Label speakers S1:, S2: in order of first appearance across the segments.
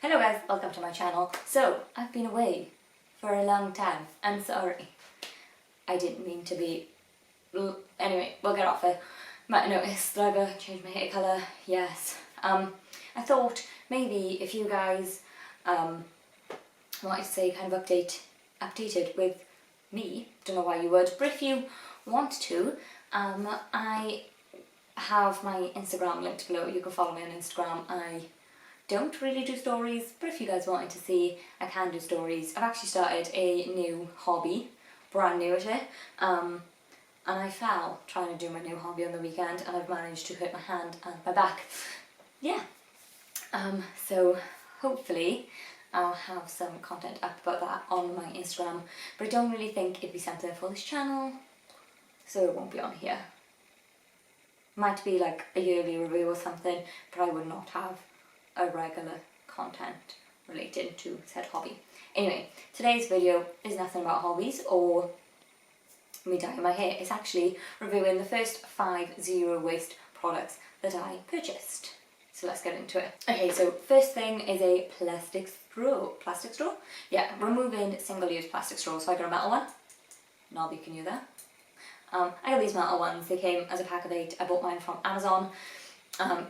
S1: Hello guys, welcome to my channel. So, I've been away for a long time. I'm sorry. I didn't mean to be... Anyway, we'll get off it. Might have noticed that I've changed my hair colour. Yes. I thought maybe if you guys wanted to say kind of updated with me, don't know why you would, but if you want to, I have my Instagram linked below. You can follow me on Instagram. I don't really do stories, but if you guys wanted to see, I can do stories. I've actually started a new hobby, brand new at it, and I fell trying to do my new hobby on the weekend and I've managed to hurt my hand and my back. Yeah, so hopefully I'll have some content up about that on my Instagram, but I don't really think it'd be something for this channel, so it won't be on here. Might be like a yearly review or something, but I would not have a regular content related to said hobby. Anyway, today's video is nothing about hobbies or me dyeing my hair. It's actually reviewing the first 5 zero waste products that I purchased. So let's get into it. Okay, so first thing is a plastic straw. Plastic straw? Yeah, removing single-use plastic straws. So I got a metal one. Nobby, can you there? I got these metal ones. They came as a pack of 8. I bought mine from Amazon.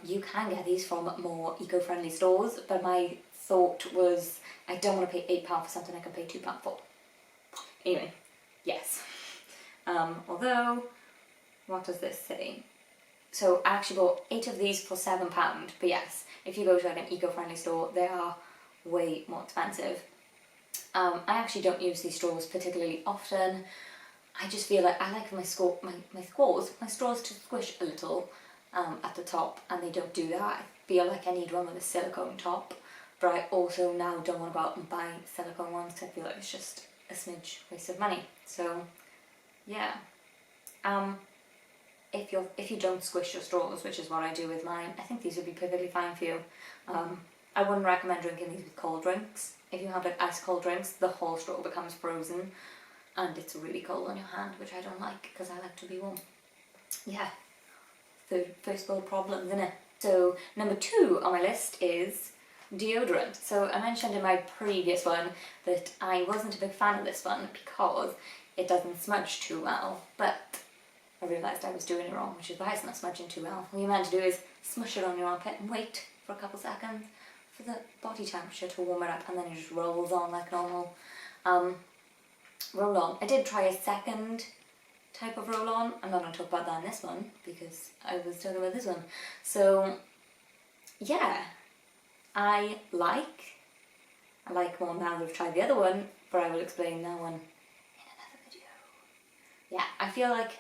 S1: You can get these from more eco-friendly stores, but my thought was I don't want to pay £8 for something I can pay £2 for. Anyway, yes. Although, what does this say? So I actually bought 8 of these for £7, but yes, if you go to like an eco-friendly store, they are way more expensive. I actually don't use these straws particularly often. I just feel like I like my straws to squish a little at the top, and they don't do that. I feel like I need one with a silicone top, but I also now don't want to go out and buy silicone ones because I feel like it's just a smidge waste of money. So yeah, if you don't squish your straws, which is what I do with mine, I think these would be perfectly fine for you. I wouldn't recommend drinking these with cold drinks. If you have like ice cold drinks, the whole straw becomes frozen and it's really cold on your hand, which I don't like because I like to be warm. Yeah, first world problems, innit? So number 2 on my list is deodorant. So I mentioned in my previous one that I wasn't a big fan of this one because it doesn't smudge too well, but I realised I was doing it wrong, which is why it's not smudging too well. All you're meant to do is smush it on your armpit and wait for a couple seconds for the body temperature to warm it up, and then it just rolls on like normal. Roll-on. I did try a second type of roll-on. I'm not going to talk about that in this one because I was talking about this one. So yeah, I like more now that I've tried the other one, but I will explain that one in another video. Yeah, I feel like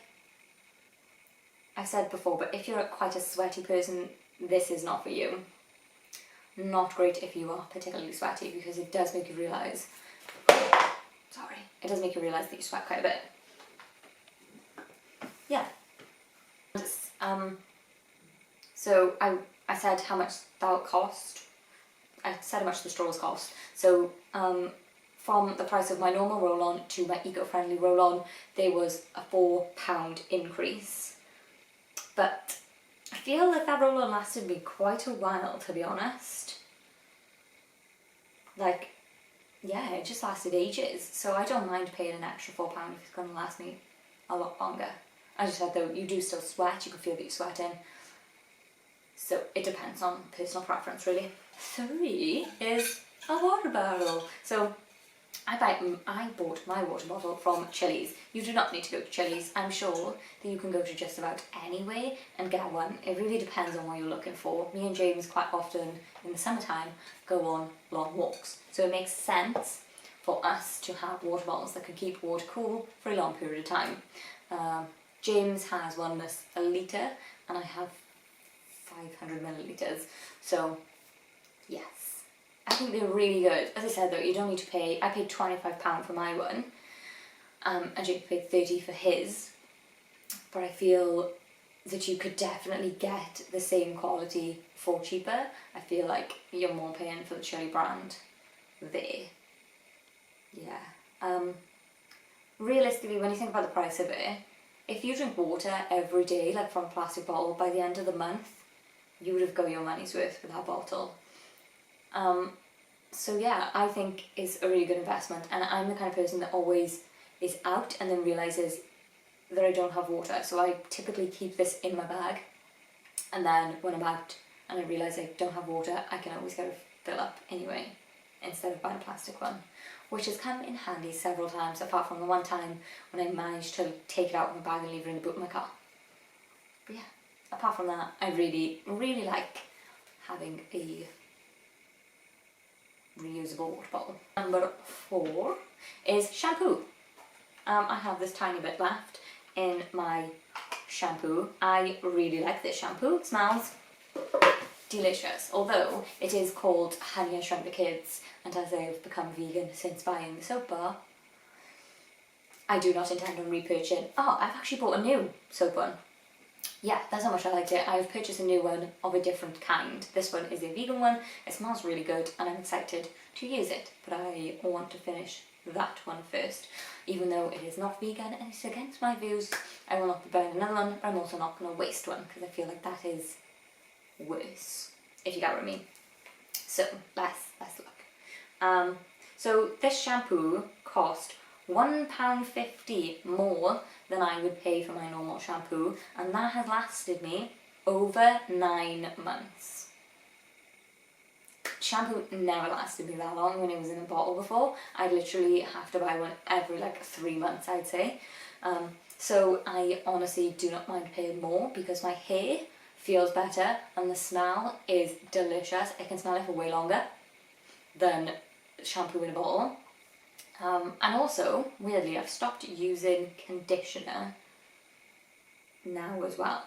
S1: I've said before, but if you're quite a sweaty person, this is not for you. Not great if you are particularly sweaty, because it does make you realise, it does make you realise that you sweat quite a bit. Yeah. So I said how much that would cost. I said how much the straws cost. So from the price of my normal roll-on to my eco-friendly roll-on, there was a £4 increase. But I feel like that roll-on lasted me quite a while, to be honest. Like, yeah, it just lasted ages. So I don't mind paying an extra £4 if it's going to last me a lot longer. As I said though, you do still sweat, you can feel that you're sweating. So it depends on personal preference really. 3 is a water bottle. So I bought my water bottle from Chili's. You do not need to go to Chili's. I'm sure that you can go to just about anywhere and get one. It really depends on what you're looking for. Me and James quite often in the summertime go on long walks. So it makes sense for us to have water bottles that can keep water cool for a long period of time. James has one that's a litre and I have 500 millilitres. So yes. I think they're really good. As I said though, you don't need to pay. I paid £25 for my one, and James paid £30 for his. But I feel that you could definitely get the same quality for cheaper. I feel like you're more paying for the Chili brand there. Yeah. Realistically, when you think about the price of it, if you drink water every day, like from a plastic bottle, by the end of the month, you would have got your money's worth with that bottle. So yeah, I think it's a really good investment, and I'm the kind of person that always is out and then realises that I don't have water, so I typically keep this in my bag, and then when I'm out and I realise I don't have water, I can always go fill up anyway, instead of buying a plastic one, which has come in handy several times, apart from the one time when I managed to take it out of my bag and leave it in the boot of my car. But yeah, apart from that, I really, really like having a reusable water bottle. Number 4 is shampoo. I have this tiny bit left in my shampoo. I really like this shampoo. It smells delicious, although it is called Honey I Shrunk the Kids, and as I have become vegan since buying the soap bar, I do not intend on repurchasing. Oh, I've actually bought a new soap one. Yeah, that's how much I liked it. I've purchased a new one of a different kind. This one is a vegan one. It smells really good and I'm excited to use it, but I want to finish that one first. Even though it is not vegan and it's against my views, I will not be buying another one, but I'm also not going to waste one because I feel like that is worse, if you get what I mean. So let's look. So this shampoo cost £1.50 more than I would pay for my normal shampoo, and that has lasted me over 9 months. Shampoo never lasted me that long when it was in a bottle before. I'd literally have to buy one every like 3 months, I'd say. So I honestly do not mind paying more because my hair feels better and the smell is delicious. I can smell it for way longer than shampoo in a bottle. And also, weirdly, I've stopped using conditioner now as well.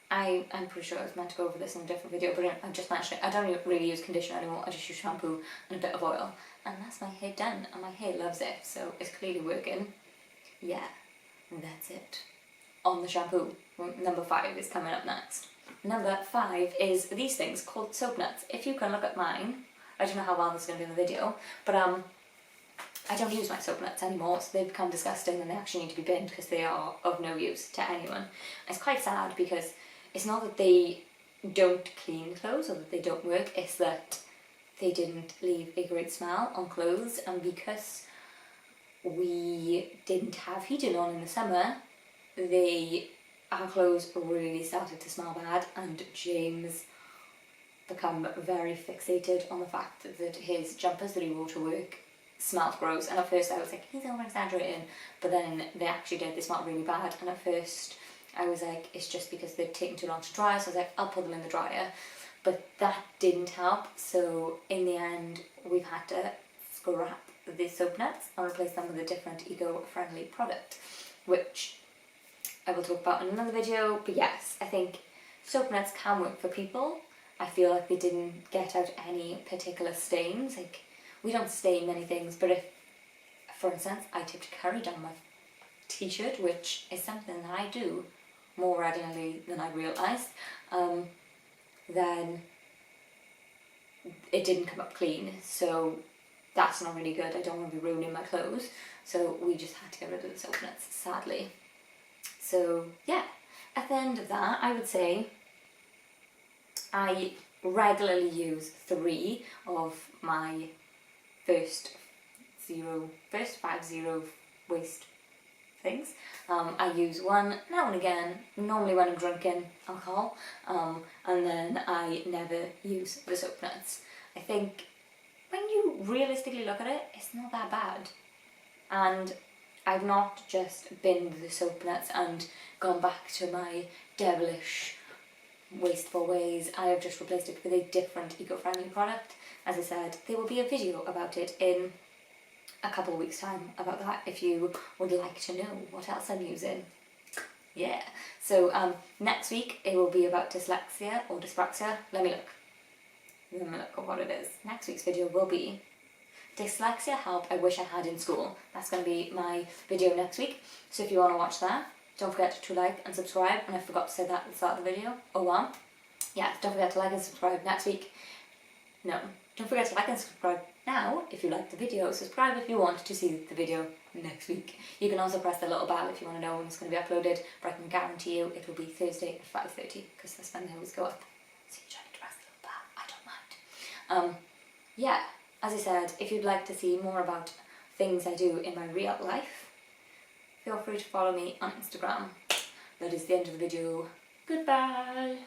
S1: I'm pretty sure I was meant to go over this in a different video, but I've just mentioned it. I don't really use conditioner anymore, I just use shampoo and a bit of oil. And that's my hair done, and my hair loves it, so it's clearly working. Yeah, that's it. On the shampoo, number 5 is coming up next. Number 5 is these things called soap nuts. If you can look at mine, I don't know how well this is going to be in the video, but I don't use my soap nuts anymore, so they've become disgusting and they actually need to be binned because they are of no use to anyone. It's quite sad because it's not that they don't clean clothes or that they don't work, it's that they didn't leave a great smell on clothes, and because we didn't have heating on in the summer, our clothes really started to smell bad, and James become very fixated on the fact that his jumpers that he wore to work smelled gross, and at first I was like, he's over exaggerating, but then they actually did, they smelled really bad, and at first I was like, it's just because they've taken too long to dry, so I was like, I'll put them in the dryer, but that didn't help, so in the end we've had to scrap the soap nuts and replace them with a different eco-friendly product, which I will talk about in another video. But yes, I think soap nuts can work for people. I feel like they didn't get out any particular stains. Like, we don't stain many things, but if, for instance, I tipped curry down my t-shirt, which is something that I do more regularly than I realised, then it didn't come up clean, so that's not really good. I don't want to be ruining my clothes, so we just had to get rid of the soap nuts, sadly. So yeah, at the end of that, I would say I regularly use 3 of my first 5 waste things. I use one now and again, normally when I'm drinking alcohol, and then I never use the soap nuts. I think when you realistically look at it, it's not that bad. And I've not just binned the soap nuts and gone back to my devilish, wasteful ways. I have just replaced it with a different eco-friendly product. As I said, there will be a video about it in a couple of weeks' time about that if you would like to know what else I'm using. Yeah, so next week it will be about dyslexia or dyspraxia. Let me look at what it is. Next week's video will be dyslexia help I wish I had in school. That's going to be my video next week, so if you want to watch that, don't forget to like and subscribe. And I forgot to say that at the start of the video. Oh well. Yeah, don't forget to like and subscribe next week. No, don't forget to like and subscribe now if you like the video. Subscribe if you want to see the video next week. You can also press the little bell if you want to know when it's going to be uploaded, but I can guarantee you it will be Thursday at 5:30 because that's when they always go up. So you try to press the little bell, I don't mind. Yeah, as I said, if you'd like to see more about things I do in my real life, feel free to follow me on Instagram. That is the end of the video. Goodbye!